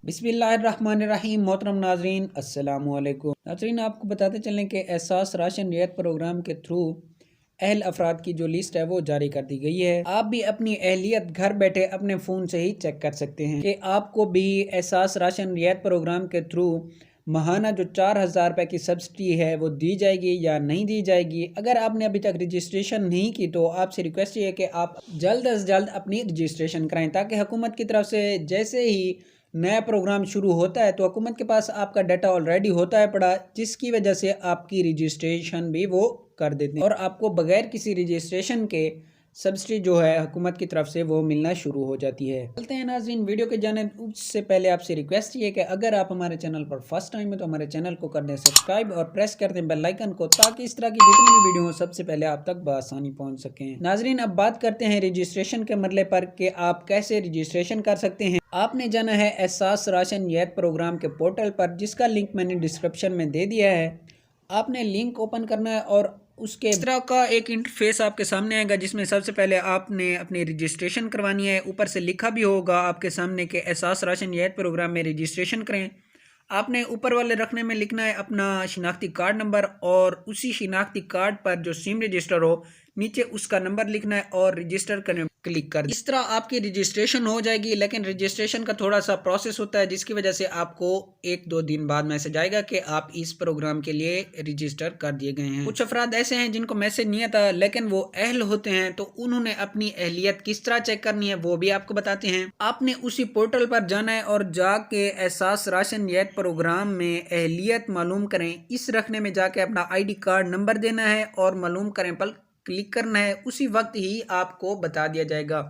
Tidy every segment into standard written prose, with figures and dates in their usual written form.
बिस्मिल्लाहिर्रहमानिर्रहीम। मोहतरम नाजरीन, अस्सलामुअलैकुम। नाजरीन, आपको बताते चलें कि एहसास राशन रियायत प्रोग्राम के थ्रू अहल अफराद की जो लिस्ट है वो जारी कर दी गई है। आप भी अपनी अहलियत घर बैठे अपने फ़ोन से ही चेक कर सकते हैं कि आपको भी एहसास राशन रियायत प्रोग्राम के थ्रू महाना जो 4,000 रुपये की सब्सिडी है वो दी जाएगी या नहीं दी जाएगी। अगर आपने अभी तक रजिस्ट्रेशन नहीं की तो आपसे रिक्वेस्ट ये है कि आप जल्द अज जल्द अपनी रजिस्ट्रेशन कराएं, ताकि हुकूमत की तरफ से जैसे ही नया प्रोग्राम शुरू होता है तो हुकूमत के पास आपका डाटा ऑलरेडी होता है पड़ा, जिसकी वजह से आपकी रजिस्ट्रेशन भी वो कर देते हैं और आपको बगैर किसी रजिस्ट्रेशन के सब्सिडी जो है हुकूमत की तरफ से वो मिलना शुरू हो जाती है। चलते हैं नाज़रीन वीडियो के जाने उससे पहले आपसे रिक्वेस्ट ये है कि अगर आप हमारे चैनल पर फर्स्ट टाइम है तो हमारे चैनल को कर दें सब्सक्राइब और प्रेस कर दें बेल आइकन को, ताकि इस तरह की जितनी भी वीडियो हो सबसे पहले आप तक बआसानी पहुंच सकें। नाज़रीन, अब बात करते हैं रजिस्ट्रेशन के मरले पर कि आप कैसे रजिस्ट्रेशन कर सकते हैं। आपने जाना है एहसास राशन रियायत प्रोग्राम के पोर्टल पर, जिसका लिंक मैंने डिस्क्रिप्शन में दे दिया है। आपने लिंक ओपन करना है और उसके इस तरह का एक इंटरफेस आपके सामने आएगा, जिसमें सबसे पहले आपने अपनी रजिस्ट्रेशन करवानी है। ऊपर से लिखा भी होगा आपके सामने कि एहसास राशन रियायत प्रोग्राम में रजिस्ट्रेशन करें। आपने ऊपर वाले रखने में लिखना है अपना शिनाख्ती कार्ड नंबर, और उसी शिनाख्ती कार्ड पर जो सिम रजिस्टर हो नीचे उसका नंबर लिखना है और रजिस्टर करने क्लिक कर। इस तरह आपकी रजिस्ट्रेशन हो जाएगी, लेकिन रजिस्ट्रेशन का थोड़ा सा प्रोसेस होता है, जिसकी वजह से आपको 1-2 दिन बाद मैसेज आएगा कि आप इस प्रोग्राम के लिए रजिस्टर कर दिए गए हैं। कुछ अफराद ऐसे हैं जिनको मैसेज नहीं आता लेकिन वो अहल होते हैं, तो उन्होंने अपनी अहलियत किस तरह चेक करनी है वो भी आपको बताते हैं। आपने उसी पोर्टल पर जाना है और जाके एहसास राशन रियायत प्रोग्राम में अहलियत मालूम करें। इस रखने में जाके अपना ID कार्ड नंबर देना है और मालूम करें पर क्लिक करना है। उसी वक्त ही आपको बता दिया जाएगा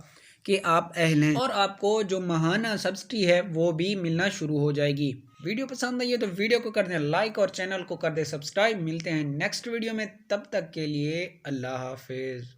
कि आप अहल हैं और आपको जो महाना सब्सिडी है वो भी मिलना शुरू हो जाएगी। वीडियो पसंद आई है तो वीडियो को कर दें लाइक और चैनल को कर दें सब्सक्राइब। मिलते हैं नेक्स्ट वीडियो में, तब तक के लिए अल्लाह हाफिज।